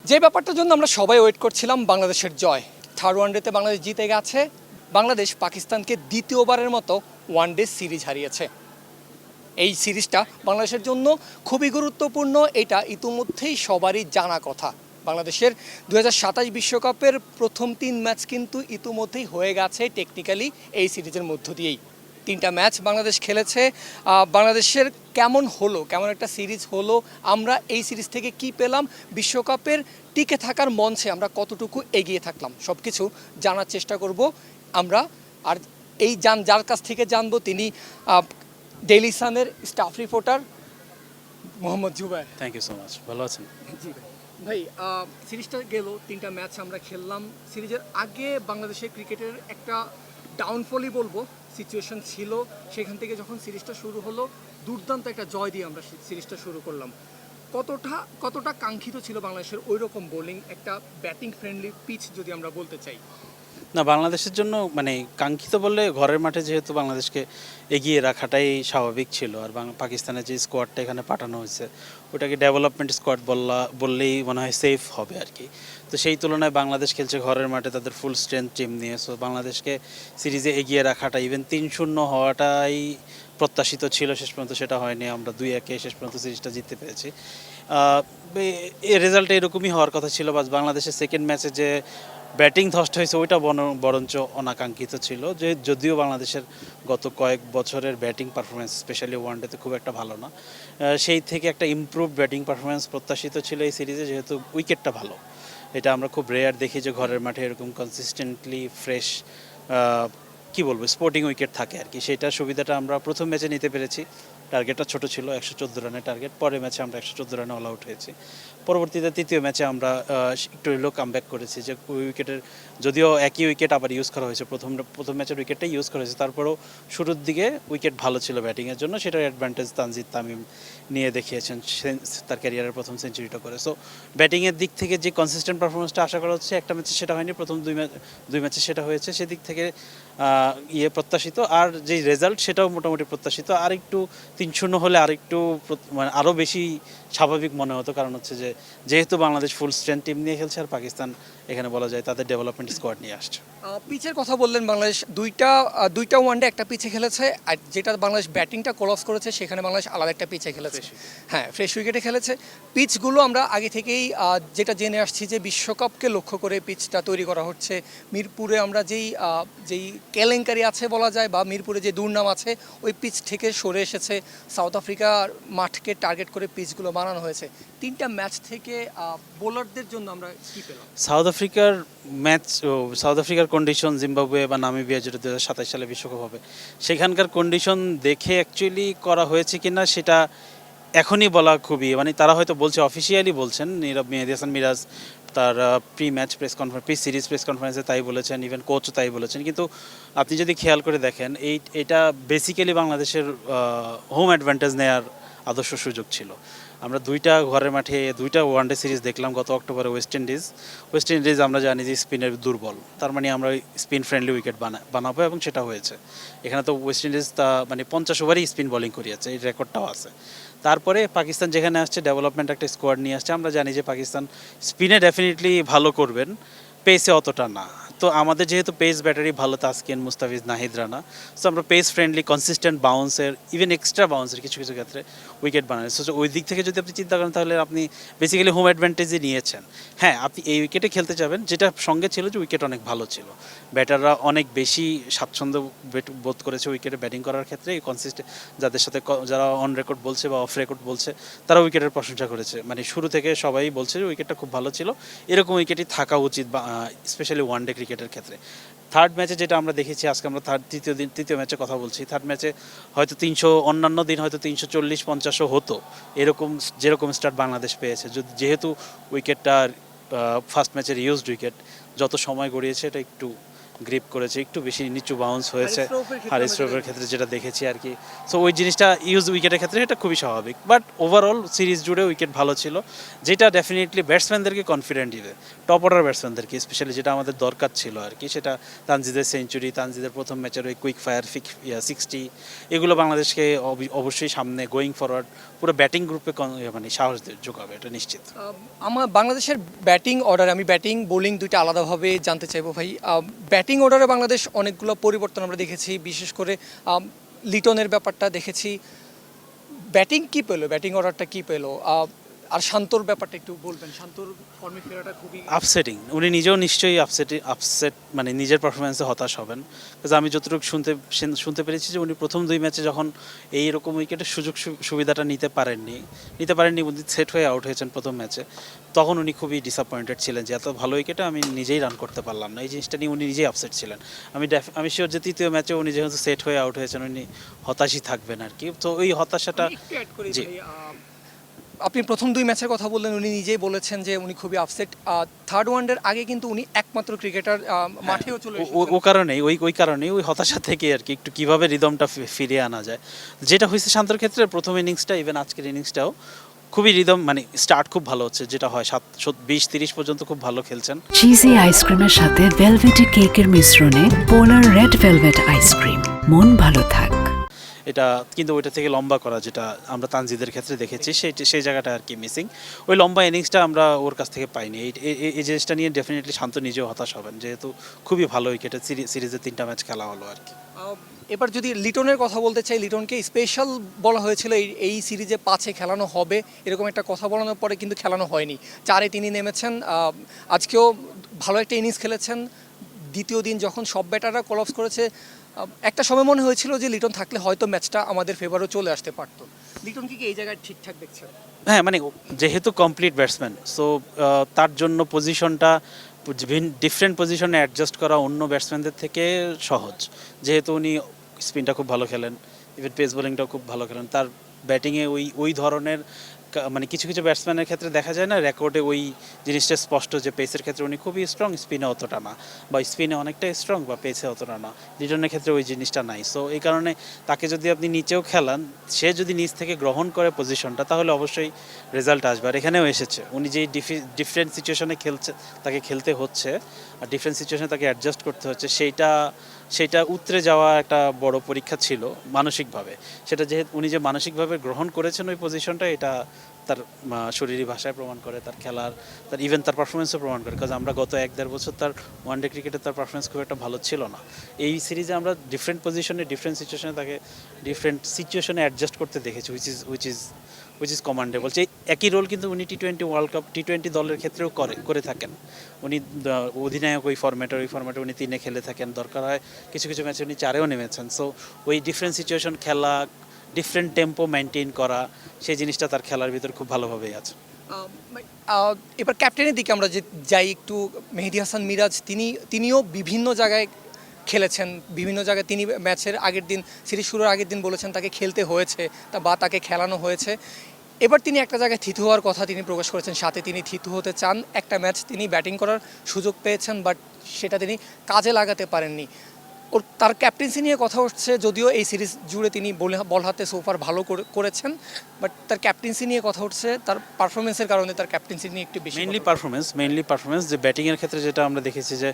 যে ব্যাপারটার জন্য আমরা সবাই ওয়েট করছিলাম, বাংলাদেশের জয়। থার্ড ওয়ানডেতে বাংলাদেশ জিতে গেছে। বাংলাদেশ পাকিস্তানকে দ্বিতীয়বারের মতো ওয়ানডে সিরিজ হারিয়েছে। এই সিরিজটা বাংলাদেশের জন্য খুবই গুরুত্বপূর্ণ, এটা ইতিমধ্যেই সবারই জানা কথা। বাংলাদেশের 2027 বিশ্বকাপের প্রথম 3 ম্যাচ কিন্তু ইতিমধ্যেই হয়ে গেছে টেকনিক্যালি এই সিরিজের মধ্য দিয়েই। 3টা ম্যাচ বাংলাদেশ খেলেছে। বাংলাদেশের কেমন হলো, কেমন একটা সিরিজ হলো, আমরা এই সিরিজ থেকে কি পেলাম, বিশ্বকাপের টিকে থাকার মঞ্চে আমরা কতটুকু এগিয়ে থাকলাম, সব কিছু জানার চেষ্টা করব আমরা। আর এই যার কাছ থেকে জানবো তিনি ডেইলি সানের staff reporter Mohammad Zubair. Thank you so much. ভালো আছেন? জি ভাই, সিরিজটা গেল, 3টা ম্যাচ আমরা খেললাম। সিরিজের আগে বাংলাদেশের ক্রিকেটের একটা ডাউনফলই বলবো সিচুয়েশন ছিল। সেখান থেকে যখন সিরিজটা শুরু হলো, দুর্দান্ত একটা জয় দিয়ে আমরা সিরিজটা শুরু করলাম। কতটা কাঙ্ক্ষিত ছিল বাংলাদেশের ওই রকম বোলিং, একটা ব্যাটিং ফ্রেন্ডলি পিচ যদি আমরা বলতে চাই? না, বাংলাদেশের জন্য মানে কাঙ্ক্ষিত বললে ঘরের মাঠে যেহেতু বাংলাদেশকে এগিয়ে রাখাটাই স্বাভাবিক ছিল। আর পাকিস্তানের যে স্কোয়াডটা এখানে পাঠানো হয়েছে ওটাকে ডেভেলপমেন্ট স্কোয়াড বললেই মনে হয় সেফ হবে আর কি। তো সেই তুলনায় বাংলাদেশ খেলছে ঘরের মাঠে তাদের ফুল স্ট্রেংথ টিম নিয়ে। সো বাংলাদেশকে সিরিজে এগিয়ে রাখাটা, ইভেন 3-0 হওয়াটাই প্রত্যাশিত ছিল। শেষ পর্যন্ত সেটা হয়নি, আমরা 2-1 শেষ পর্যন্ত সিরিজটা জিততে পেরেছি। রেজাল্ট এরকমই হওয়ার কথা ছিল। বাস বাংলাদেশের সেকেন্ড ম্যাচে যে ব্যাটিং ধস্ট হয়েছে ওইটা বরঞ্চ অনাকাঙ্ক্ষিত ছিল। যে যদিও বাংলাদেশের গত কয়েক বছরের ব্যাটিং পারফরমেন্স স্পেশালি ওয়ানডেতে খুব একটা ভালো না, সেই থেকে একটা ইমপ্রুভ ব্যাটিং পারফরমেন্স প্রত্যাশিত ছিল এই সিরিজে, যেহেতু উইকেটটা ভালো। এটা আমরা খুব রেয়ার দেখি যে ঘরের মাঠে এরকম কনসিস্টেন্টলি ফ্রেশ কি বলবো স্পোর্টিং উইকেট থাকে আর কি। সেটার সুবিধাটা আমরা প্রথম ম্যাচে নিতে পেরেছি। টার্গেটটা ছোট ছিল, 114 রানের টার্গেট। পরের ম্যাচে আমরা 114 রানে অল আউট হয়েছি। পরবর্তীতে তৃতীয় ম্যাচে আমরা একটু হলেও কামব্যাক করেছি, যে উইকেটের যদিও একই উইকেট আবার ইউজ করা হয়েছে, প্রথম ম্যাচের উইকেটটাই ইউজ করা হয়েছে, তারপরেও শুরুর দিকে উইকেট ভালো ছিল ব্যাটিংয়ের জন্য। সেটার অ্যাডভান্টেজ তানজিদ তামিম নিয়ে দেখিয়েছেন তার ক্যারিয়ারের প্রথম সেঞ্চুরিটা করে। সো ব্যাটিংয়ের দিক থেকে যে কনসিস্টেন্ট পারফরমেন্সটা আশা করা হচ্ছে, একটা ম্যাচে সেটা হয়নি, প্রথম দুই ম্যাচে সেটা হয়েছে। সেদিক থেকে প্রত্যাশিত। আর যে রেজাল্ট সেটাও মোটামুটি প্রত্যাশিত। আর একটু 3-0 হলে আরেকটু মানে আরও বেশি স্বাভাবিক মনে হতো, কারণ হচ্ছে যে যেহেতু বাংলাদেশ ফুল স্ট্রেংথ টিম নিয়ে খেলছে আর পাকিস্তান এখানে বলা যায় তাদের ডেভেলপমেন্ট স্কোয়াড নিয়ে আসছে। পিচের কথা বললেন, বাংলাদেশ দুইটা ওয়ানডে একটা পিচে খেলেছে, আর যেটা বাংলাদেশ ব্যাটিংটা কোলাপস করেছে সেখানে বাংলাদেশ আলাদা একটা পিচে খেলেছে। হ্যাঁ, ফ্রেশ উইকেটে খেলেছে। পিচগুলো আমরা আগে থেকেই যেটা জেনে আসছি যে বিশ্বকাপকে লক্ষ্য করে পিচটা তৈরি করা হচ্ছে। মিরপুরে আমরা যেই কেলেঙ্কারি আছে বলা যায়, বা মিরপুরে যে দুর্নাম আছে, ওই পিচ থেকে সরে এসেছে। সাউথ আফ্রিকার মাঠকে টার্গেট করে পিচগুলো বানানো হয়েছে। 3টা ম্যাচ থেকে বোলারদের জন্য আমরা কী পেলাম? সাউথ আফ্রিকার কন্ডিশন, জিম্বাবুয়ে বা নামিবিয়া যেটা 2027 সালে বিশ্বকাপ হবে, সেখানকার কন্ডিশন দেখে অ্যাকচুয়ালি করা হয়েছে কিনা সেটা এখনই বলা খুবই, মানে তারা হয়তো বলছে, অফিসিয়ালি বলছেন, মেহেদী হাসান মিরাজ তার প্রি সিরিজ প্রেস কনফারেন্সে তাই বলেছেন, ইভেন কোচও তাই বলেছেন। কিন্তু আপনি যদি খেয়াল করে দেখেন, এটা বেসিক্যালি বাংলাদেশের হোম অ্যাডভান্টেজ নেওয়ার আদর্শ সুযোগ ছিল। আমরা ঘরের মাঠে 2টা ওয়ানডে সিরিজ দেখলাম গত অক্টোবরে। ওয়েস্ট ইন্ডিজ আমরা জানি যে স্পিনের দুর্বল, তার মানে আমরা স্পিন ফ্রেন্ডলি উইকেট বানাবো, এবং সেটা হয়েছে। এখানে তো ওয়েস্ট ইন্ডিজ মানে 50 ওভারই স্পিন বোলিং করিয়েছে, এই রেকর্ডটাও আছে। তারপরে পাকিস্তান যেখানে আসছে, ডেভেলপমেন্ট একটা স্কোয়াড নিয়ে আসছে। আমরা জানি যে পাকিস্তান স্পিনে ডেফিনেটলি ভালো করবেন, পেসে অতটা না। তো আমাদের যেহেতু পেস ব্যাটারি ভালো, তাসকিন, মুস্তাফিজ, নাহিদ রানা, সো আমরা পেস ফ্রেন্ডলি কনসিস্টেন্ট বাউন্সের, ইভেন এক্সট্রা বাউন্সের কিছু ক্ষেত্রে উইকেট বানান। সো ওই দিক থেকে যদি আপনি চিন্তা করেন, তাহলে আপনি বেসিক্যালি হোম অ্যাডভান্টেজই নিয়েছেন। হ্যাঁ, আপনি এই উইকেটে খেলতে যাবেন, যেটা সঙ্গে ছিল যে উইকেট অনেক ভালো ছিল, ব্যাটাররা অনেক বেশি স্বাচ্ছন্দ্য বোধ করেছে উইকেটে ব্যাটিং করার ক্ষেত্রে। এই কনসিস্টেন্ট যারা অন রেকর্ড বলছে বা অফ রেকর্ড বলছে, তারা উইকেটের প্রশংসা করেছে। মানে শুরু থেকে সবাই বলছে যে উইকেটটা খুব ভালো ছিল, এরকম উইকেটই থাকা উচিত, বা স্পেশালি ওয়ানডে ক্রিকেটের ক্ষেত্রে। থার্ড ম্যাচে যেটা আমরা দেখেছি, আজকে আমরা তৃতীয় ম্যাচে কথা বলছি, থার্ড ম্যাচে হয়তো 300, অন্যান্য দিন হয়তো 340-50 হতো, যেরকম স্টার্ট বাংলাদেশ পেয়েছে। যেহেতু উইকেটটা ফার্স্ট ম্যাচের ইউজড উইকেট, যত সময় গড়িয়েছে এটা একটু গ্রিপ করেছে, একটু বেশি নিচু বাউন্স হয়েছে Haris Rauf's ক্ষেত্রে হারিস আমরা রফের ক্ষেত্রে যেটা দেখেছি আর কি। সো ওই জিনিসটা ইউজ উইকেটের ক্ষেত্রে এটা খুবই স্বাভাবিক, বাট ওভারঅল সিরিজ জুড়ে উইকেট ভালো ছিল, যেটা ডেফিনেটলি ব্যাটসম্যানদেরকে কনফিডেন্ট দিবে, টপ অর্ডার ব্যাটসম্যানদেরকে স্পেশালি, যেটা আমাদের দরকার ছিল আর কি। সেটা তানজিদের সেঞ্চুরি, তানজিদের প্রথম ম্যাচের ওই কুইক ফায়ার 60, এগুলো বাংলাদেশকে অবশ্যই সামনে গোয়িং ফরওয়ার্ড পুরো ব্যাটিং গ্রুপে মানে সাহস যোগাবে, এটা নিশ্চিত। আমার বাংলাদেশের ব্যাটিং অর্ডার, আমি ব্যাটিং বোলিং দুইটা আলাদাভাবে জানতে চাইবো ভাই। ব্যাটিং অর্ডারে বাংলাদেশ অনেকগুলো পরিবর্তন আমরা দেখেছি, বিশেষ করে লিটনের ব্যাপারটা দেখেছি। ব্যাটিং কি পেলো, ব্যাটিং অর্ডারটা কি পেলো? আর শান্তর ব্যাপারটা একটু বলবেন, শান্তর ফর্মে ফেরাটা খুবই আপসেটিং, উনি নিজেও নিশ্চয়ই আপসেট, মানে নিজের পারফরমেন্সে হতাশ হবেন। বিকজ আমি যতটুকু শুনতে পেরেছি যে উনি প্রথম 2 ম্যাচে যখন এইরকম উইকেটের সুবিধাটা নিতে পারেননি, উনি সেট হয়ে আউট হয়েছেন প্রথম ম্যাচে, তখন উনি খুবই ডিসঅ্যাপয়েন্টেড ছিলেন যে এত ভালো উইকেটে আমি নিজেই রান করতে পারলাম না। এই জিনিসটা নিয়ে উনি নিজেই আপসেট ছিলেন। আমি শিওর যে তৃতীয় ম্যাচে উনি যেহেতু সেট হয়ে আউট হয়েছেন, উনি হতাশই থাকবেন আর কি। তো ওই হতাশাটা, আমি একটু অ্যাড করি জি। ভাই। আপনি প্রথম 2 ম্যাচের কথা বললেন, উনি নিজেই বলেছেন যে উনি খুবই আপসেট। থার্ড ওয়ানডের আগে কিন্তু উনি একমাত্র ক্রিকেটার মাঠেও চলে এসেছেন। ওই কারণেই ওই হতাশা থেকে আর কি একটু কিভাবে রিদমটা ফিরিয়ে আনা যায়। যেটা হয়েছে শান্তর ক্ষেত্রে প্রথম ইনিংসটা, ইভেন আজকের ইনিংসটাও খুবই রিদম, মানে স্টার্ট খুব ভালো হচ্ছে, যেটা হয় 20-30 পর্যন্ত খুব ভালো খেলছেন। চিজি আইসক্রিমের সাথে ভেলভেটি কেকের মিশ্রণে পোলার রেড ভেলভেট আইসক্রিম, মন ভালো থাক। এটা কিন্তু ওইটা থেকে লম্বা করা, যেটা আমরা তানজিদের ক্ষেত্রে দেখেছি, সেই জায়গাটা আর কি মিসিং। ওই লম্বা ইনিংসটা আমরা ওর কাছ থেকে পাইনি। এই জিনিসটা নিয়ে ডেফিনেটলি শান্ত নিজেও হতাশ হবেন, যেহেতু খুবই ভালো উইকেটে সিরিজে 3টা ম্যাচ খেলা হলো আর কি। এবার যদি লিটনের কথা বলতে চাই, লিটনকে স্পেশাল বলা হয়েছিল এই সিরিজে 5-এ খেলানো হবে, এরকম একটা কথা বলানোর পরে কিন্তু খেলানো হয়নি। 4-এ তিনি নেমেছেন। আজকেও ভালো একটা ইনিংস খেলেছেন। দ্বিতীয় দিন যখন সব ব্যাটাররা কলাপস করেছে, একটা সময় মনে হয়েছিল যে লিটন থাকলে হয়তো ম্যাচটা আমাদের ফেভারও চলে আসতে পারতো। লিটনকে কি এই জায়গায় ঠিকঠাক দেখছেন? হ্যাঁ, মানে যেহেতু কমপ্লিট ব্যাটসম্যান, সো তার জন্য পজিশনটা ডিফারেন্ট পজিশনে অ্যাডজাস্ট করা অন্য ব্যাটসম্যানদের থেকে সহজ, যেহেতু উনি স্পিনটা খুব ভালো খেলেন, ইভেন পেস বোলিংটাও খুব ভালো খেলেন। তার ব্যাটিংয়ে ওই ধরনের মানে কিছু ব্যাটসম্যানের ক্ষেত্রে দেখা যায় না, রেকর্ডে ওই জিনিসটা স্পষ্ট যে পেসের ক্ষেত্রে উনি খুবই স্ট্রং, স্পিনে অতটা না, বা স্পিনে অনেকটাই স্ট্রং বা পেসে অতটা না। লিটনের ক্ষেত্রে ওই জিনিসটা নাই। সো এই কারণে তাকে যদি আপনি নিচেও খেলান, সে যদি নিচ থেকে গ্রহণ করে পজিশনটা, তাহলে অবশ্যই রেজাল্ট আসবে। আর এখানেও এসেছে, উনি যেই ডিফারেন্ট সিচুয়েশনে তাকে খেলতে হচ্ছে, আর ডিফারেন্ট সিচুয়েশনে তাকে অ্যাডজাস্ট করতে হচ্ছে, সেইটা উতরে যাওয়া একটা বড় পরীক্ষা ছিল মানসিকভাবে। সেটা যেহেতু উনি যে মানসিকভাবে গ্রহণ করেছেন ওই পজিশনটা, এটা তার শরীরী ভাষায় প্রমাণ করে, তার খেলার, তার ইভেন তার পারফরমেন্সও প্রমাণ করে। কারণ আমরা গত 1-1.5 বছর তার ওয়ানডে ক্রিকেটে তার পারফরমেন্স খুব একটা ভালো ছিল না। এই সিরিজে আমরা ডিফারেন্ট পজিশনে, ডিফারেন্ট সিচুয়েশনে তাকে ডিফারেন্ট সিচুয়েশনে অ্যাডজাস্ট করতে দেখেছি, উইচ ইজ কমান্ডেবল। যে একই রোল কিন্তু উনি টি-20 ওয়ার্ল্ড কাপ, টি-20 দলের ক্ষেত্রেও করে থাকেন। উনি অধিনায়ক ওই ফরম্যাটে উনি 3-এ খেলে থাকেন, দরকার হয় কিছু ম্যাচে উনি 4-এও নেমেছেন। সো ওই ডিফারেন্ট সিচুয়েশন খেলা, ডিফারেন্ট টেম্পো মেনটেন করা, সেই জিনিসটা তার খেলার ভিতর খুব ভালোভাবেই আছে। এবার ক্যাপ্টেনের দিকে আমরা যে যাই একটু, মেহেদী হাসান মিরাজ তিনিও বিভিন্ন জায়গায় খেলেছেন, বিভিন্ন জায়গায় তিনি ম্যাচের আগের দিন, সিরিজ শুরুর আগের দিন বলেছেন তাকে খেলতে হয়েছে বা তাকে খেলানো হয়েছে। এবার তিনি একটা জায়গায় থিতু হওয়ার কথা তিনি প্রকাশ করেছেন, সাথে তিনি থিতু হতে চান। একটা ম্যাচ তিনি ব্যাটিং করার সুযোগ পেয়েছেন, বাট সেটা তিনি কাজে লাগাতে পারেননি। তার ক্যাপ্টেন্সি নিয়ে কথা হচ্ছে, যদিও এই সিরিজ জুড়ে তিনি বল হাতে সোফার ভালো করেছেন, বাট তার ক্যাপ্টেন্সি নিয়ে কথা হচ্ছে, তার পারফরমেন্সের কারণে তার ক্যাপ্টেন্সি নিয়ে একটু বেশি। মেইনলি পারফরমেন্স, যে ব্যাটিংয়ের ক্ষেত্রে যেটা আমরা দেখেছি যে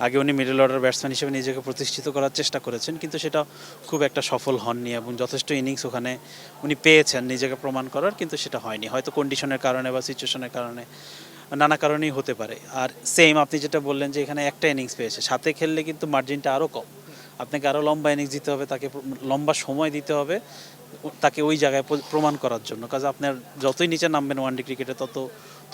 আগে উনি মিডল অর্ডার ব্যাটসম্যান হিসেবে নিজেকে প্রতিষ্ঠিত করার চেষ্টা করেছেন, কিন্তু সেটা খুব একটা সফল হননি, এবং যথেষ্ট ইনিংস ওখানে উনি পেয়েছেন নিজেকে প্রমাণ করার, কিন্তু সেটা হয়নি, হয়তো কন্ডিশনের কারণে বা সিচুয়েশনের কারণে, নানা কারণেই হতে পারে। আর সেম আপনি যেটা বললেন যে এখানে একটা ইনিংস পেয়েছে, সাথে খেললে কিন্তু মার্জিনটা আরও কম, আপনাকে আরও লম্বা ইনিংস দিতে হবে, তাকে লম্বা সময় দিতে হবে তাকে ওই জায়গায় প্রমাণ করার জন্য। কাজে আপনার যতই নিচে নামবেন ওয়ানডে ক্রিকেটে,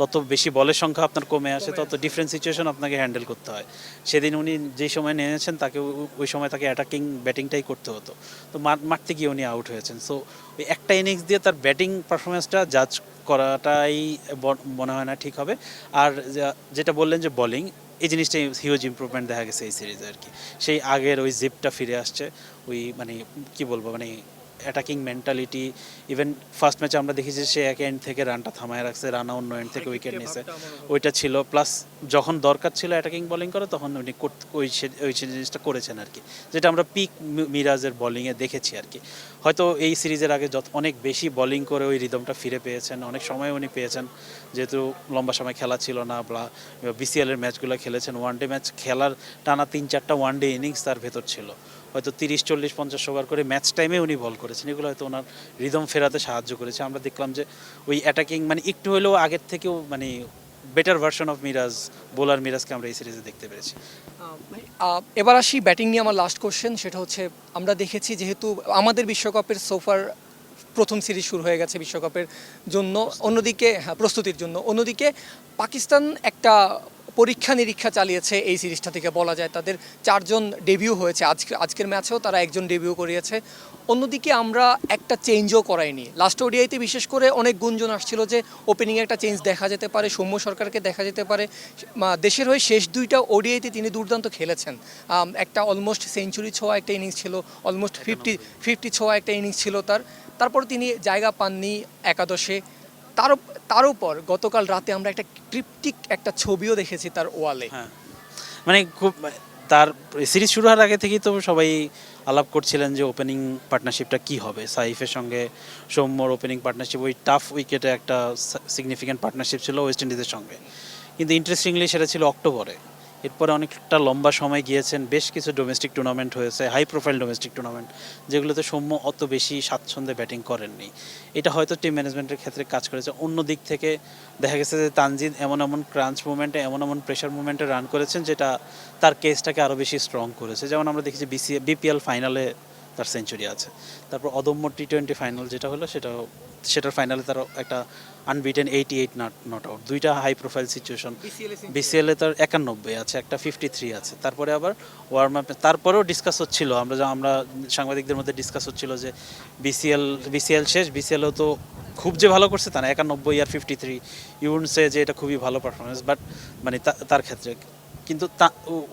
তত বেশি বলের সংখ্যা আপনার কমে আসে, তত ডিফারেন্ট সিচুয়েশন আপনাকে হ্যান্ডেল করতে হয়। সেদিন উনি যেই সময় নেমেছেন, তাকে ওই সময় তাকে অ্যাটাকিং ব্যাটিংটাই করতে হতো, তো মারতে গিয়ে উনি আউট হয়েছেন। সো ওই একটা ইনিংস দিয়ে তার ব্যাটিং পারফরমেন্সটা জাজ করাটাই মনে হয় না ঠিক হবে। আর যেটা বললেন যে বোলিং, এই জিনিসটাই হিউজ ইমপ্রুভমেন্ট দেখা গেছে এই সিরিজে আর কি। সেই আগের ওই জিপটা ফিরে আসছে, ওই মানে কি বলবো, মানে অ্যাটাকিং মেন্টালিটি, ইভেন ফার্স্ট ম্যাচে আমরা দেখেছি সে এক এন্ড থেকে রানটা থামায় রাখছে, রানা অন্য এন্ড থেকে উইকেট নিয়েছে, ওইটা ছিল। প্লাস যখন দরকার ছিল অ্যাটাকিং বোলিং করে তখন উনি ওই জিনিসটা করেছেন আর কি, যেটা আমরা পিক মিরাজের বোলিংয়ে দেখেছি আর কি। হয়তো এই সিরিজের আগে অনেক বেশি বোলিং করে ওই রিদমটা ফিরে পেয়েছেন, অনেক সময় উনি পেয়েছেন, যেহেতু লম্বা সময় খেলা ছিল না, বা বিসিএলের ম্যাচগুলো খেলেছেন, ওয়ানডে ম্যাচ খেলার টানা 3-4টা ওয়ানডে ইনিংস তার ভেতর ছিল, হয়তো 30-40-50 ওভার করে ম্যাচ টাইমে উনি বল করেছেন, এগুলো হয়তো ওনার রিদম ফেরাতে সাহায্য করেছে। আমরা দেখলাম যে ওই অ্যাটাকিং মানে একটু হলেও আগের থেকেও মানে better version of Miraz, bowler মিরাজকে আমরা এই সিরিজে দেখতে পেরেছি। এবার আসি ব্যাটিং নিয়ে আমার লাস্ট কোশ্চেন, সেটা হচ্ছে আমরা দেখেছি যেহেতু আমাদের বিশ্বকাপের সোফার প্রথম সিরিজ শুরু হয়ে গেছে বিশ্বকাপের জন্য, অন্যদিকে প্রস্তুতির জন্য, অন্যদিকে পাকিস্তান একটা পরীক্ষা নিরীক্ষা চালিয়েছে এই সিরিজটা থেকে বলা যায়। তাদের 4জন ডেবিউ হয়েছে, আজকের ম্যাচেও তারা একজন ডেবিউ করিয়েছে। অন্যদিকে আমরা একটা চেঞ্জও করাইনি। লাস্ট ওডিআইতে বিশেষ করে অনেক গুঞ্জন আসছিল যে ওপেনিংয়ে একটা চেঞ্জ দেখা যেতে পারে, সৌম্য সরকারকে দেখা যেতে পারে। দেশের হয়ে শেষ 2টা ওডিআইতে তিনি দুর্দান্ত খেলেছেন, একটা অলমোস্ট সেঞ্চুরি ছোঁয়া একটা ইনিংস ছিল, অলমোস্ট 50 ছোঁয়া একটা ইনিংস ছিল তারপর তিনি জায়গা পাননি একাদশে। তার উপর গতকাল রাতে আমরা একটা ক্রিপ্টিক একটা ছবিও দেখেছি তার ওয়ালে। হ্যাঁ, মানে খুব তার সিরিজ শুরু হওয়ার আগে থেকেই তো সবাই আলাপ করছিলেন যে ওপেনিং পার্টনারশিপটা কি হবে, সাইফের সঙ্গে সৌম্যর ওপেনিং পার্টনারশিপ, ওই টাফ উইকেটে একটা সিগনিফিক্যান্ট পার্টনারশিপ ছিল ওয়েস্ট ইন্ডিজের সঙ্গে। কিন্তু ইন্টারেস্টিংলি সেটা ছিল অক্টোবরে, এরপরে অনেকটা লম্বা সময় গিয়েছেন, বেশ কিছু ডোমেস্টিক টুর্নামেন্ট হয়েছে, হাই প্রোফাইল ডোমেস্টিক টুর্নামেন্ট, যেগুলোতে সৌম্য অত বেশি স্বাচ্ছন্দ্যে ব্যাটিং করেননি। এটা হয়তো টিম ম্যানেজমেন্টের ক্ষেত্রে কাজ করেছে। অন্য দিক থেকে দেখা গেছে যে তানজিদ এমন ক্রাঞ্চ মুভমেন্টে, এমন প্রেশার মুভমেন্টে রান করেছেন যেটা তার কেসটাকে আরও বেশি স্ট্রং করেছে। যেমন আমরা দেখেছি বিপিএল ফাইনালে তার সেঞ্চুরি আছে, তারপর অদম্য টি20 ফাইনাল যেটা হলো সেটার ফাইনালে তার একটা আনবিটেন 88 নট আউট, 2টা হাই প্রোফাইল সিচুয়েশন। বিসিএলে তার 91 আছে, একটা 53 আছে। তারপরে আবার ওয়ার্ম আপে তারপরেও ডিসকাস হচ্ছিল, আমরা সাংবাদিকদের মধ্যে ডিসকাস হচ্ছিল যে বিসিএল শেষ, বিসিএলও তো খুব যে ভালো করছে তা না, 91 আর 53 ইউনসে যে এটা খুবই ভালো পারফরমেন্স, বাট মানে তার ক্ষেত্রে কিন্তু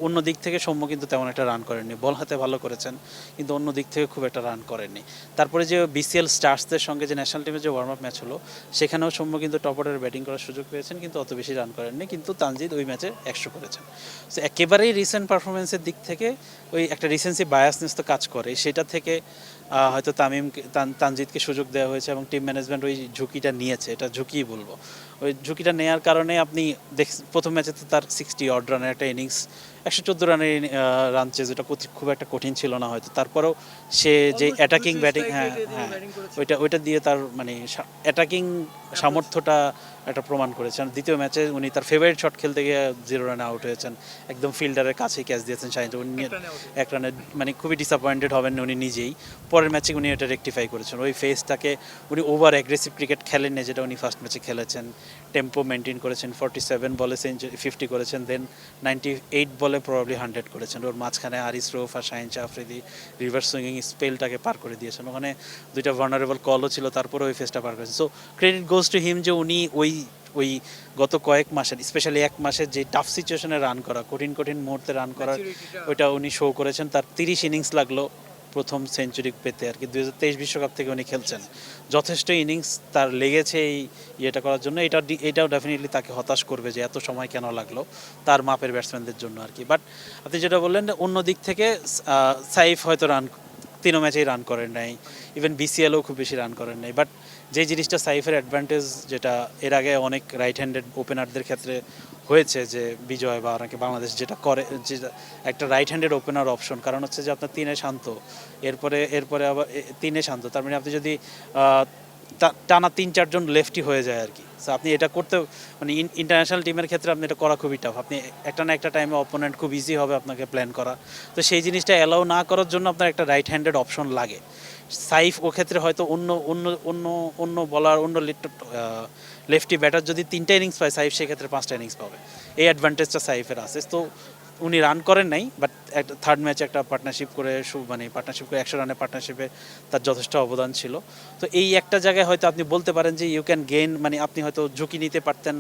অন্য দিক থেকে সৌম্য কিন্তু তেমন একটা রান করেননি। বল হাতে ভালো করেছেন কিন্তু অন্য দিক থেকে খুব একটা রান করেননি। তারপরে যে বিসিএল স্টার্সদের সঙ্গে যে ন্যাশনাল টিমের যে ওয়ার্ম আপ ম্যাচ হলো সেখানেও সৌম্য কিন্তু টপ অর্ডারে ব্যাটিং করার সুযোগ পেয়েছেন, কিন্তু অত বেশি রান করেননি। কিন্তু তানজিদ ওই ম্যাচে 100 করেছেন। সো একেবারেই রিসেন্ট পারফরমেন্সের দিক থেকে ওই একটা রিসেন্সি বায়াসনেস তো কাজ করে, সেটা থেকে হয়তো তানজিদকে সুযোগ দেওয়া হয়েছে এবং টিম ম্যানেজমেন্ট ওই ঝুঁকিটা নিয়েছে, এটা ঝুঁকিই বলবো। ওই ঝুঁকিটা নেওয়ার কারণে আপনি প্রথম ম্যাচে তো তার 60 অড রানের একটা ইনিংস, 114 রানের রান চেজ, যেটা খুব একটা কঠিন ছিল না হয়তো। তারপরেও সে যে অ্যাটাকিং ব্যাটিং, হ্যাঁ ওইটা দিয়ে তার মানে অ্যাটাকিং সামর্থ্যটা একটা প্রমাণ করেছেন। দ্বিতীয় ম্যাচে উনি তার ফেভারিট শট খেলতে গিয়ে 0 রানে আউট হয়েছেন, একদম ফিল্ডারের কাছেই ক্যাচ দিয়েছেন শাহিন, উনি 1 রানে মানে খুবই ডিসঅ্যাপয়েন্টেড হবেন উনি নিজেই। পরের ম্যাচে উনি এটা রেকটিফাই করেছেন, ওই ফেসটাকে উনি ওভার অ্যাগ্রেসিভ ক্রিকেট খেলেননি যেটা উনি ফার্স্ট ম্যাচে খেলেছেন। টেম্পো মেনটেন করেছেন, 47 বলে সেঞ্চুরি 50 করেছেন, দেন 98 বলে প্রবাবলি 100 করেছেন। ওর মাঝখানে হারিস রৌফ আর শাহিন শাহ আফ্রিদি রিভার্স সুইঙ্গিং স্পেলটাকে পার করে দিয়েছেন, ওখানে 2টা ভার্নারেবল কলও ছিল, তারপরে ওই ফেসটা পার করেছেন। So credit goes to him যে উনি ওই গত কয়েক মাসের, স্পেশালি 1 মাসের যে টাফ সিচুয়েশনে রান করা, কঠিন মুহূর্তে রান করার ওইটা উনি শো করেছেন। তার 30 ইনিংস লাগলো প্রথম সেঞ্চুরি পেতে আর কি। 2023 বিশ্বকাপ থেকে উনি খেলছেন, যথেষ্ট ইনিংস তার লেগেছে এই ইয়েটা করার জন্য। এটাও ডেফিনেটলি তাকে হতাশ করবে যে এত সময় কেন লাগলো তার মাপের ব্যাটসম্যানদের জন্য আর কি। বাট আপনি যেটা বললেন অন্য দিক থেকে সাইফ হয়তো 3 ম্যাচেই রান করেন নাই, ইভেন বিসিএলও খুব বেশি রান করেন নাই। বাট যে জিনিসটা সাইফের অ্যাডভান্টেজ, যেটা এর আগে অনেক রাইট হ্যান্ডেড ওপেনারদের ক্ষেত্রে হয়েছে যে বিজয় বা অনেকে বাংলাদেশ যেটা করে, যে একটা রাইট হ্যান্ডেড ওপেনার অপশন, কারণ হচ্ছে যে আপনার 3-এ শান্ত, এরপরে আবার 3-এ শান্ত, তার মানে আপনি যদি টানা 3-4 জন লেফটি হয়ে যায় আর কি। সো আপনি এটা করতে মানে ইন্টারন্যাশনাল টিমের ক্ষেত্রে আপনি এটা করা খুবই টাফ। আপনি একটা না একটা টাইমে অপোনেন্ট খুব ইজি হবে আপনাকে প্ল্যান করা, তো সেই জিনিসটা অ্যালাউ না করার জন্য আপনার একটা রাইট হ্যান্ডেড অপশন লাগে। সাইফ ও ক্ষেত্রে হয়তো অন্য বলার অন্য লেফটি ব্যাটার যদি 3টা ইনিংস পায়, সাইফ সেক্ষেত্রে 5টা ইনিংস পাবে, এই অ্যাডভান্টেজটা সাইফের আছে। তো উনি রান করেন নাই, বাট একটা থার্ড ম্যাচে একটা পার্টনারশিপ করে 100 রানের পার্টনারশিপে তার যথেষ্ট অবদান ছিল। তো এই একটা জায়গায় হয়তো আপনি বলতে পারেন যে ইউ ক্যান গেইন, মানে আপনি হয়তো ঝুঁকি নিতে পারতেন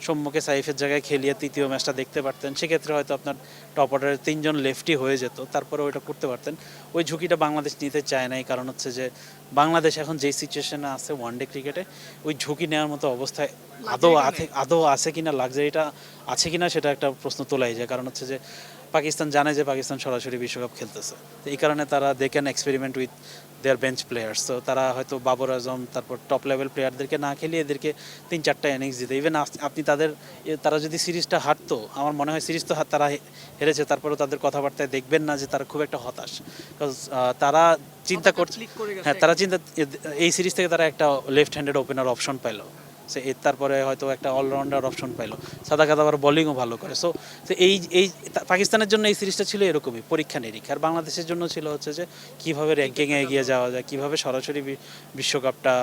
সৌম্যকে সাইফের জায়গায় খেলিয়ে তৃতীয় ম্যাচটা দেখতে পারতেন, সেক্ষেত্রে হয়তো আপনার টপ অর্ডারের 3জন লেফটি হয়ে যেত, তারপরে ওইটা করতে পারতেন। ওই ঝুঁকিটা বাংলাদেশ নিতে চায় না, এই কারণ হচ্ছে যে বাংলাদেশ এখন যেই সিচুয়েশনে আছে ওয়ানডে ক্রিকেটে, ওই ঝুঁকি নেওয়ার মতো অবস্থায় আদৌ আছে কিনা, লাক্সারিটা আছে কিনা, সেটা একটা প্রশ্ন তোলাই যায়। কারণ হচ্ছে যে পাকিস্তান জানে যে পাকিস্তান সরাসরি বিশ্বকাপ খেলতেছে, তো এই কারণে তারা they can experiment with their bench players. তো তারা হয়তো বাবর আজম, তারপর টপ লেভেল প্লেয়ারদেরকে না খেলিয়ে এদেরকে 3-4টা ইনিংস দিতে। ইভেন আপনি তারা যদি সিরিজটা হারতো, আমার মনে হয় সিরিজ তো তারা হেরেছে, তারপরেও তাদের কথাবার্তায় দেখবেন না যে তারা খুব একটা হতাশ। বিকজ তারা চিন্তা করছে, হ্যাঁ তারা এই সিরিজ থেকে তারা একটা লেফট হ্যান্ডেড ওপেনার অপশন পাইলো, সে তারপরে হয়তো একটা অলরাউন্ডার অপশন পাইলো, সাদাকাত আবার বোলিংও ভালো করে। সো এই পাকিস্তানের জন্য এই সিরিজটা ছিল এরকমই পরীক্ষা নিরীক্ষা, আর বাংলাদেশের জন্য ছিল হচ্ছে যে কীভাবে র্যাঙ্কিংয়ে এগিয়ে যাওয়া যায়, কীভাবে সরাসরি বিশ্বকাপটা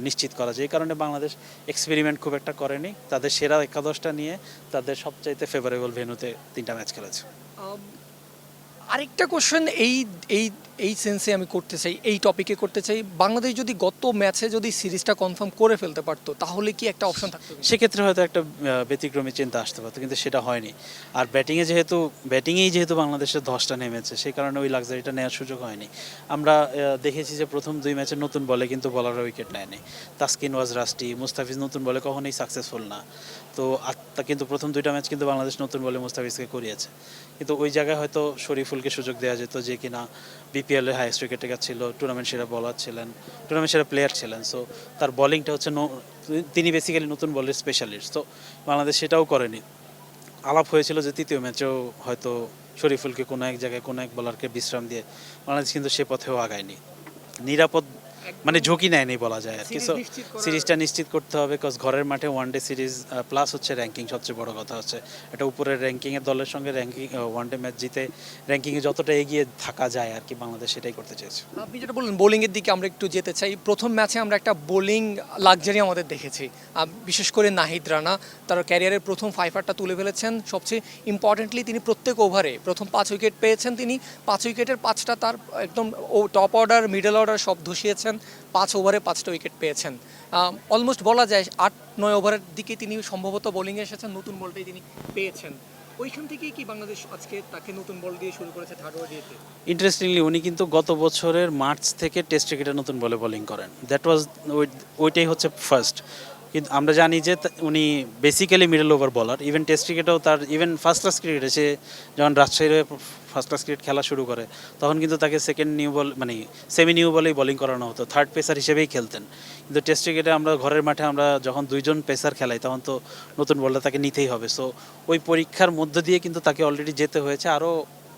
নিশ্চিত করা যায়। এই কারণে বাংলাদেশ এক্সপেরিমেন্ট খুব একটা করেনি, তাদের সেরা একাদশটা নিয়ে তাদের সবচাইতে ফেভারেবল ভেন্যুতে 3টা ম্যাচ খেলেছে। আরেকটা কোশ্চেন এই এই এই সেন্সে আমি করতে চাই, এই টপিকে করতে চাই, বাংলাদেশ যদি গত ম্যাচে যদি সিরিজটা কনফার্ম করে ফেলতে পারতো তাহলে কি একটা অপশন থাকতো? সেক্ষেত্রে হয়তো একটা ব্যতিক্রমী চিন্তা আসতে পারতো, কিন্তু সেটা হয়নি। আর ব্যাটিংয়েই যেহেতু বাংলাদেশের ধসটা নেমেছে, সেই কারণে ওই লাক্সারিটা নেওয়ার সুযোগ হয়নি। আমরা দেখেছি যে প্রথম 2 ম্যাচে নতুন বলে কিন্তু বলাররা উইকেট নেয়নি। তাসকিন ওয়াজ রাস্টি, মুস্তাফিজ নতুন বলে কখনোই সাকসেসফুল না। তো কিন্তু প্রথম 2টা ম্যাচ কিন্তু বাংলাদেশ নতুন বলে মুস্তাফিজকে করিয়েছে, কিন্তু ওই জায়গায় হয়তো শরীফুলকে সুযোগ দেওয়া যেত, যে কিনা বিপিএলের হাইয়েস্ট উইকেটেকার ছিল, টুর্নামেন্ট সেরা বলার ছিলেন, টুর্নামেন্ট সেরা প্লেয়ার ছিলেন। সো তার বলিংটা হচ্ছে তিনি বেসিক্যালি নতুন বলের স্পেশালিস্ট। তো বাংলাদেশ সেটাও করেনি। আলাপ হয়েছিল যে 3য় ম্যাচেও হয়তো শরীফুলকে কোনো এক জায়গায় কোনো এক বলারকে বিশ্রাম দিয়ে, বাংলাদেশ কিন্তু সে পথেও আগায়নি, নিরাপদ মানে ঝুঁকি নেয়নি বলা যায় আর কি। সো সিরিজটা নিশ্চিত করতে হবে, বিকজ ঘরের মাঠে ওয়ানডে সিরিজ প্লাস হচ্ছে র্যাঙ্কিং, সবচেয়ে বড় কথা হচ্ছে এটা উপরের র্যাঙ্কিংয়ের দলের সঙ্গে ওয়ানডে ম্যাচ জিতে র্যাঙ্কিংয়ে যতটা এগিয়ে থাকা যায় আর কি, বাংলাদেশ সেটাই করতে চেয়েছে। আপনি যেটা বললেন বোলিংয়ের দিকে আমরা একটু যেতে চাই। প্রথম ম্যাচে আমরা একটা বোলিং লাক্সারি আমাদের দেখেছি, বিশেষ করে নাহিদ রানা তার ক্যারিয়ারের প্রথম 5-8টা তুলে ফেলেছেন। সবচেয়ে ইম্পর্টেন্টলি তিনি প্রত্যেক ওভারে প্রথম 5 উইকেট পেয়েছেন, তিনি 5 উইকেটের 5টা তার একদম টপ অর্ডার মিডল অর্ডার সব ধসিয়েছেন, 5 ওভারে 5টা উইকেট পেয়েছেন। অলমোস্ট বলা যায় 8-9 ওভারের দিকে তিনি সম্ভবত বোলিংয়ে এসেছেন, নতুন বলটাই তিনি পেয়েছেন। ওইখান থেকেই কি বাংলাদেশ আজকে তাকে নতুন বল দিয়ে শুরু করেছে থার্ড ওভার দিতে? ইন্টারেস্টিংলি উনি কিন্তু গত বছরের মার্চ থেকে টেস্ট ক্রিকেটে নতুন বলে বোলিং করেন, দ্যাট ওয়াজ ওইটাই হচ্ছে ফার্স্ট। কিন্তু আমরা জানি যে উনি বেসিক্যালি মিডল ওভার বলার, ইভেন টেস্ট ক্রিকেটেও তার, ইভেন ফার্স্ট ক্লাস ক্রিকেটে সে যখন রাজশাহীর ফার্স্ট ক্লাস ক্রিকেট খেলা শুরু করে তখন কিন্তু তাকে সেকেন্ড নিউ বল মানে সেমি নিউ বলেই বোলিং করানো হতো, থার্ড পেসার হিসেবেই খেলতেন। কিন্তু টেস্ট ক্রিকেটে আমরা ঘরের মাঠে আমরা যখন 2জন পেসার খেলাই তখন তো নতুন বলটা তাকে নিতেই হবে। সো ওই পরীক্ষার মধ্য দিয়ে কিন্তু তাকে অলরেডি যেতে হয়েছে আরও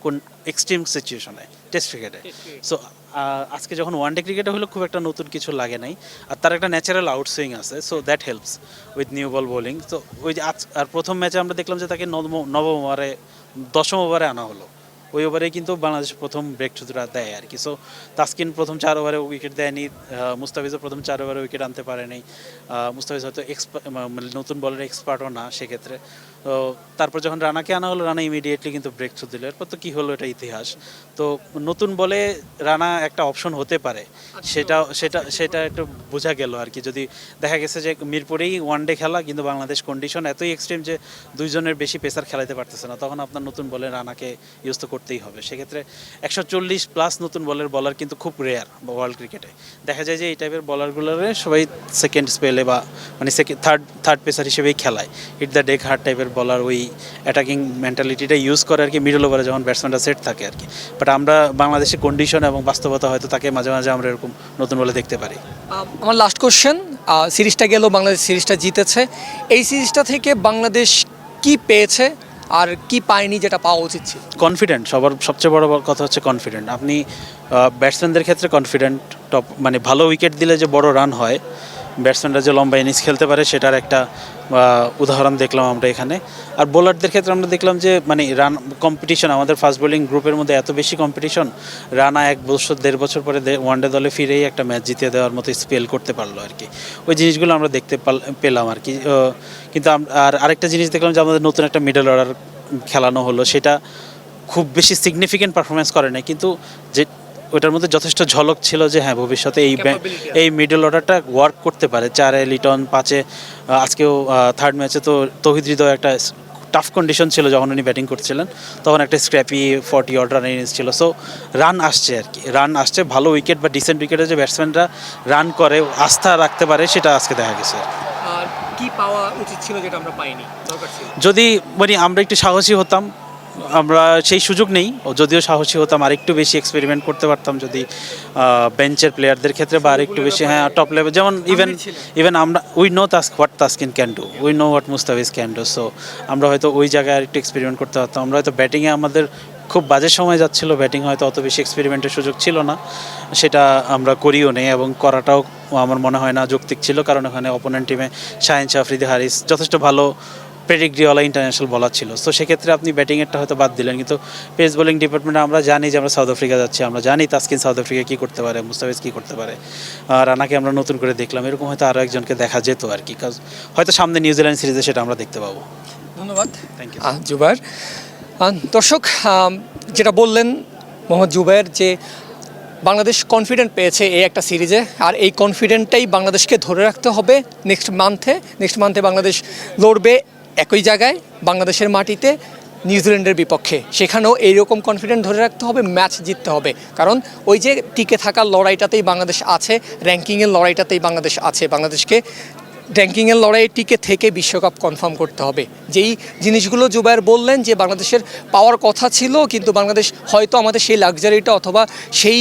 কোন এক্সট্রিম সিচুয়েশনে টেস্ট ক্রিকেটে। সো আজকে যখন ওয়ানডে ক্রিকেটে হলো খুব একটা নতুন কিছু লাগে নাই, আর তার একটা ন্যাচারাল আউটসুইং আছে, so that helps with new ball bowling. তো ওই যে আর প্রথম ম্যাচে আমরা দেখলাম যে তাকে নবম ওভারে 10ম ওভারে আনা হলো, ওই ওভারে কিন্তু বাংলাদেশ প্রথম ব্রেক থ্রুটা দেয় আর কি। সো তাসকিন প্রথম 4 ওভারে উইকেট দেয়নি, মুস্তাফিজও প্রথম 4 ওভারে উইকেট আনতে পারেনি। মুস্তাফিজ হয়তো নতুন বলের এক্সপার্টও না সেক্ষেত্রে। তো তারপর যখন রানাকে আনা হলো, রানা ইমিডিয়েটলি কিন্তু ব্রেক থ্রু দিল, এরপর তো কী হলো এটা ইতিহাস। তো নতুন বলে রানা একটা অপশন হতে পারে, সেটা একটু বোঝা গেল আর কি। যদি দেখা গেছে যে মিরপুরেই ওয়ানডে খেলা কিন্তু বাংলাদেশ কন্ডিশন এতই এক্সট্রিম যে 2জনের বেশি পেসার খেলাতে পারতেছে না, তখন আপনার নতুন বলে রানাকে ইউজ তো করতেই হবে। সেক্ষেত্রে 140+ নতুন বলার কিন্তু খুব রেয়ার ওয়ার্ল্ড ক্রিকেটে। দেখা যায় যে এই টাইপের বলারগুলোরে সবাই সেকেন্ড স্পেলে বা মানে থার্ড পেসার হিসেবেই খেলায়, হিট দ্য ডেক হার্ড টাইপের বলার, ওই অ্যাটাকিং মেন্টালিটিটা ইউজ করে আর কি মিডল ওভারে যখন ব্যাটসম্যানরা সেট থাকে আর কি। বাট আমরা বাংলাদেশের কন্ডিশন এবং বাস্তবতা হয়তো তাকে মাঝে মাঝে আমরা এরকম নতুন বলে দেখতে পারি। আমার লাস্ট কোশ্চেন, সিরিজটা গেল, বাংলাদেশ সিরিজটা জিতেছে, এই সিরিজটা থেকে বাংলাদেশ কি পেয়েছে আর কি পায়নি যেটা পাওয়া উচিত ছিল? কনফিডেন্ট, সবচেয়ে বড় কথা হচ্ছে কনফিডেন্ট। আপনি ব্যাটসম্যানদের ক্ষেত্রে কনফিডেন্ট, টপ মানে ভালো উইকেট দিলে যে বড় রান হয়, ব্যাটসম্যানরা যে লম্বা ইনিংস খেলতে পারে সেটার একটা উদাহরণ দেখলাম আমরা এখানে। আর বোলারদের ক্ষেত্রে আমরা দেখলাম যে মানে রান কম্পিটিশন, আমাদের ফাস্ট বোলিং গ্রুপের মধ্যে এত বেশি কম্পিটিশন, রানা 1-1.5 বছর পরে ওয়ানডে দলে ফিরেই একটা ম্যাচ জিতিয়ে দেওয়ার মতো স্পেল করতে পারলো আর কি। ওই জিনিসগুলো আমরা দেখতে পেলাম আর কি। কিন্তু আরেকটা জিনিস দেখলাম যে আমাদের নতুন একটা মিডল অর্ডার খেলানো হলো, সেটা খুব বেশি সিগনিফিকেন্ট পারফরমেন্স করে নাই, কিন্তু যে ওটার মধ্যে যথেষ্ট ঝলক ছিল যে হ্যাঁ ভবিষ্যতে এই মিডল অর্ডারটা ওয়ার্ক করতে পারে। 4-এ লিটন, 5-এ আজকেও থার্ড ম্যাচে তো তৌহিদ হৃদয় একটা টাফ কন্ডিশন ছিল যখন উনি ব্যাটিং করছিলেন, তখন একটা স্ক্র্যাপি 40 অড রানের ইনিংস ছিল। সো রান আসছে আর কি, রান আসছে, ভালো উইকেট বা ডিসেন্ট উইকেটে যে ব্যাটসম্যানরা রান করে আস্থা রাখতে পারে সেটা আজকে দেখা গেছে। আর কি পাওয়া উচিত ছিল যেটা আমরা পাইনি, দরকার ছিল? যদি মানে আমরা একটু সাহসী হতাম, আমরা সেই সুযোগ নেই, যদিও সাহসী হতাম আরেকটু বেশি এক্সপেরিমেন্ট করতে পারতাম যদি বেঞ্চের প্লেয়ারদের ক্ষেত্রে বা আরেকটু বেশি, হ্যাঁ টপ লেভেল, যেমন ইভেন আমরা we know what Taskin can do, we know what Mustafiz can do. So আমরা হয়তো ওই জায়গায় আরেকটু এক্সপেরিমেন্ট করতে পারতাম। আমরা হয়তো ব্যাটিংয়ে আমাদের খুব বাজে সময় যাচ্ছিল, ব্যাটিং হয়তো অত বেশি এক্সপেরিমেন্টের সুযোগ ছিল না, সেটা আমরা করিও নেই এবং করাটাও আমার মনে হয় না যৌক্তিক ছিল, কারণ ওখানে অপোনেন্ট টিমে শাহিন শাহ, আফ্রিদি হারিস যথেষ্ট ভালো পেডিগ্রিওয়ালা ইন্টারন্যাশনাল বলার ছিল। সো সেক্ষেত্রে আপনি ব্যাটিংয়েরটা হয়তো বাদ দিলেন, কিন্তু পেস বোলিং ডিপার্টমেন্টে আমরা জানি যে আমরা সাউথ আফ্রিকা যাচ্ছি, আমরা জানি তাসকিন সাউথ আফ্রিকা কী করতে পারে, মুস্তাফিজ কী করতে পারে, রানাকে আমরা নতুন করে দেখলাম, এরকম হয়তো আরও একজনকে দেখা যেত আর কি, কাজ হয়তো সামনে নিউজিল্যান্ড সিরিজে সেটা আমরা দেখতে পাবো। ধন্যবাদ, থ্যাংক ইউ জুবায়ের। দর্শক, যেটা বললেন মোহাম্মদ জুবায়ের, যে বাংলাদেশ কনফিডেন্ট পেয়েছে এই একটা সিরিজে, আর এই কনফিডেন্টটাই বাংলাদেশকে ধরে রাখতে হবে নেক্সট মান্থে বাংলাদেশ লড়বে একই জায়গায় বাংলাদেশের মাটিতে নিউজিল্যান্ডের বিপক্ষে। সেখানেও এইরকম কনফিডেন্ট ধরে রাখতে হবে, ম্যাচ জিততে হবে, কারণ ওই যে টিকে থাকার লড়াইটাতেই বাংলাদেশ আছে, র্যাঙ্কিংয়ের লড়াইটাতেই বাংলাদেশ আছে। বাংলাদেশকে র্যাঙ্কিংয়ের লড়াই টিকে থেকে বিশ্বকাপ কনফার্ম করতে হবে। যেই জিনিসগুলো জুবায়ের বললেন যে বাংলাদেশের পাওয়ার কথা ছিল, কিন্তু বাংলাদেশ হয়তো আমাদের সেই লাক্সারিটা অথবা সেই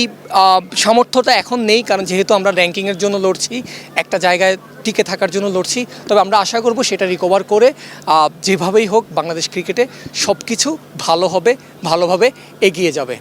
সামর্থ্যটা এখন নেই, কারণ যেহেতু আমরা র্যাঙ্কিংয়ের জন্য লড়ছি, একটা জায়গায় টিকে থাকার জন্য লড়ছি। তবে আমরা আশা করব সেটা রিকভার করে যেভাবেই হোক বাংলাদেশ ক্রিকেটে সব কিছু ভালোভাবে এগিয়ে যাবে।